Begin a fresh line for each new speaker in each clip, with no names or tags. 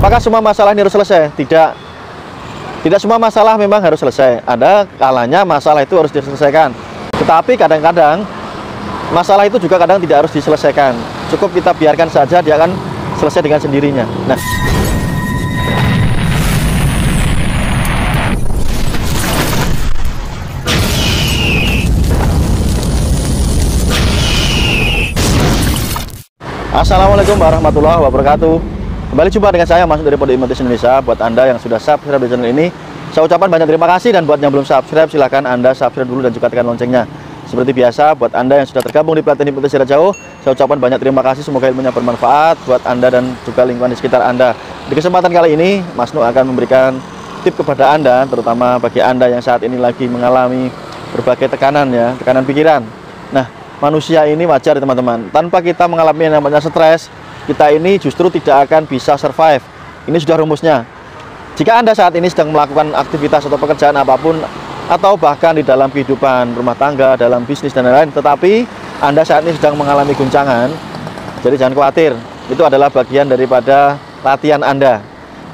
Apakah semua masalah ini harus selesai? Tidak. Tidak semua masalah memang harus selesai. Ada kalanya masalah itu harus diselesaikan. Tetapi kadang-kadang masalah itu juga kadang tidak harus diselesaikan. Cukup kita biarkan saja, dia akan selesai dengan sendirinya. Nah, Assalamualaikum warahmatullahi wabarakatuh. Kembali jumpa dengan saya, Mas dari Pondok Imades Indonesia. Buat Anda yang sudah subscribe di channel ini, saya ucapkan banyak terima kasih. Dan buat yang belum subscribe, silahkan Anda subscribe dulu dan juga tekan loncengnya. Seperti biasa, buat Anda yang sudah tergabung di pelatihan Imades jarak jauh, saya ucapkan banyak terima kasih. Semoga ilmunya bermanfaat buat Anda dan juga lingkungan di sekitar Anda. Di kesempatan kali ini, Mas Nu akan memberikan tip kepada Anda, terutama bagi Anda yang saat ini lagi mengalami berbagai tekanan ya, tekanan pikiran. Nah, manusia ini wajar teman-teman, tanpa kita mengalami yang namanya stres, kita ini justru tidak akan bisa survive. Ini sudah rumusnya. Jika Anda saat ini sedang melakukan aktivitas atau pekerjaan apapun, atau bahkan di dalam kehidupan rumah tangga, dalam bisnis dan lain-lain, tetapi Anda saat ini sedang mengalami guncangan, jadi jangan khawatir. Itu adalah bagian daripada latihan Anda.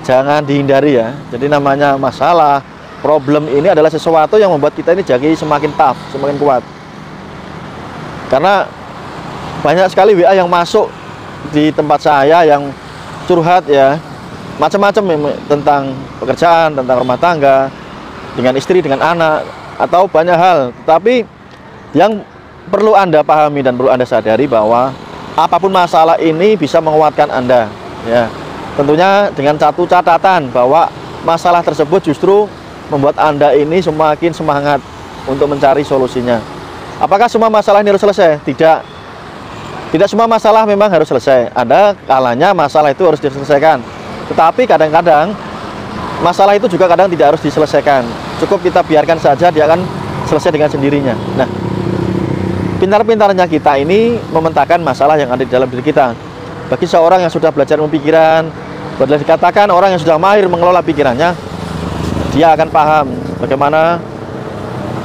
Jangan dihindari ya. Jadi namanya masalah, problem ini adalah sesuatu yang membuat kita ini jadi semakin tough, semakin kuat. Karena banyak sekali WA yang masuk di tempat saya yang curhat ya, macam-macam tentang pekerjaan, tentang rumah tangga, dengan istri, dengan anak, atau banyak hal. Tetapi yang perlu Anda pahami dan perlu Anda sadari bahwa apapun masalah ini bisa menguatkan Anda ya. Tentunya dengan satu catatan bahwa masalah tersebut justru membuat Anda ini semakin semangat untuk mencari solusinya. Apakah semua masalah ini harus selesai? Tidak. Tidak semua masalah memang harus selesai. Ada kalanya masalah itu harus diselesaikan. Tetapi kadang-kadang masalah itu juga kadang tidak harus diselesaikan. Cukup kita biarkan saja, dia akan selesai dengan sendirinya. Nah, pintar-pintarnya kita ini memetakan masalah yang ada di dalam diri kita. Bagi seorang yang sudah belajar pemikiran, boleh dikatakan orang yang sudah mahir mengelola pikirannya, dia akan paham bagaimana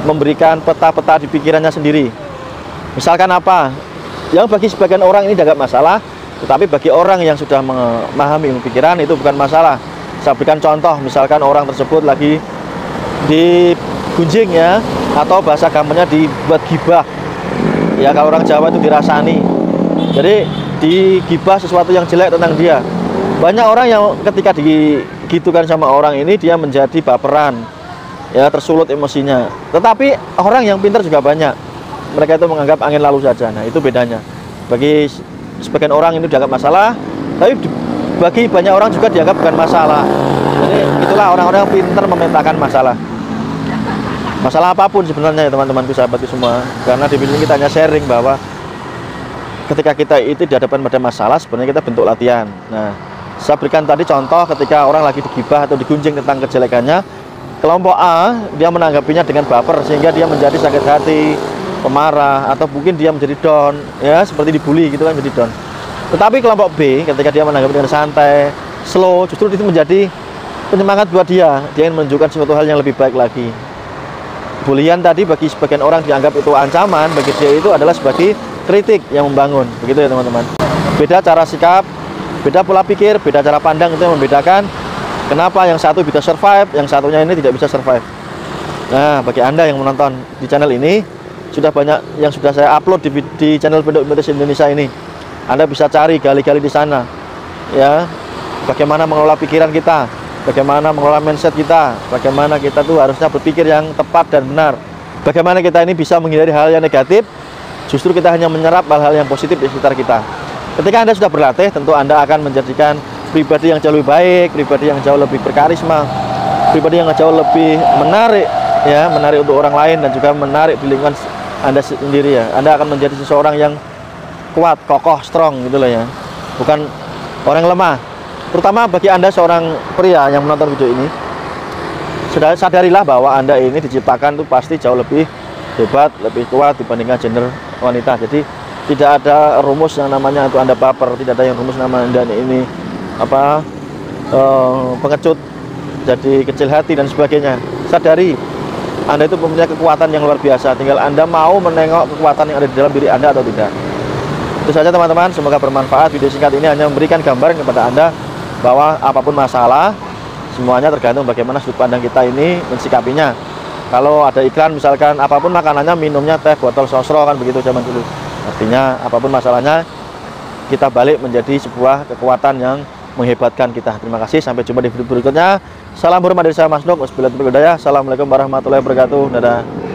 memberikan peta-peta di pikirannya sendiri. Misalkan apa? Yang bagi sebagian orang ini dianggap masalah, tetapi bagi orang yang sudah memahami pikiran itu bukan masalah. Saya berikan contoh, misalkan orang tersebut lagi digunjing ya, atau bahasa gampangnya dibuat gibah. Ya, kalau orang Jawa itu dirasani. Jadi digibah sesuatu yang jelek tentang dia. Banyak orang yang ketika digitukan sama orang ini, dia menjadi baperan, ya, tersulut emosinya. Tetapi orang yang pintar juga banyak. Mereka itu menganggap angin lalu saja. Nah, itu bedanya. Bagi sebagian orang ini dianggap masalah, tapi bagi banyak orang juga dianggap bukan masalah. Jadi itulah orang-orang yang pintar memetakan masalah. Masalah apapun sebenarnya ya teman-temanku, sahabatku semua. Karena di sini kita hanya sharing bahwa ketika kita itu dihadapkan pada masalah, sebenarnya kita bentuk latihan. Nah, saya berikan tadi contoh ketika orang lagi digibah atau digunjing tentang kejelekannya. Kelompok A, dia menanggapinya dengan baper sehingga dia menjadi sakit hati, pemarah, atau mungkin dia menjadi down ya, seperti dibully gitu kan, jadi down. Tetapi kelompok B ketika dia menanggapi dengan santai, slow, justru itu menjadi penyemangat buat dia ingin menunjukkan sesuatu hal yang lebih baik lagi. Bulian tadi bagi sebagian orang dianggap itu ancaman, bagi dia itu adalah sebagai kritik yang membangun, begitu ya teman-teman. Beda cara sikap, beda pola pikir, beda cara pandang, itu yang membedakan kenapa yang satu bisa survive, yang satunya ini tidak bisa survive. Nah, bagi Anda yang menonton di channel ini, sudah banyak yang sudah saya upload di channel Pondok Imades Indonesia ini. Anda bisa cari, gali-gali di sana ya, bagaimana mengelola pikiran kita, bagaimana mengelola mindset kita, bagaimana kita tuh harusnya berpikir yang tepat dan benar, bagaimana kita ini bisa menghindari hal yang negatif, justru kita hanya menyerap hal-hal yang positif di sekitar kita. Ketika Anda sudah berlatih, tentu Anda akan menjadikan pribadi yang jauh lebih baik, pribadi yang jauh lebih berkarisma, pribadi yang jauh lebih menarik ya, menarik untuk orang lain dan juga menarik di lingkungan Anda sendiri ya. Anda akan menjadi seseorang yang kuat, kokoh, strong gitu loh ya. Bukan orang yang lemah. Terutama bagi Anda seorang pria yang menonton video ini, sadarilah bahwa Anda ini diciptakan itu pasti jauh lebih hebat, lebih kuat dibandingkan gender wanita. Jadi tidak ada rumus yang namanya itu Anda baper, tidak ada yang rumus namanya Anda ini pengecut, jadi kecil hati dan sebagainya. Sadari Anda itu mempunyai kekuatan yang luar biasa, tinggal Anda mau menengok kekuatan yang ada di dalam diri Anda atau tidak. Itu saja teman-teman, semoga bermanfaat. Video singkat ini hanya memberikan gambaran kepada Anda bahwa apapun masalah semuanya tergantung bagaimana sudut pandang kita ini mensikapinya. Kalau ada iklan misalkan apapun makanannya, minumnya teh botol sosro kan begitu zaman dulu. Artinya apapun masalahnya kita balik menjadi sebuah kekuatan yang menghebatkan kita. Terima kasih, sampai jumpa di video berikutnya. Salam hormat dari saya Mas Nuk. Wassalamualaikum warahmatullahi wabarakatuh. Dadah.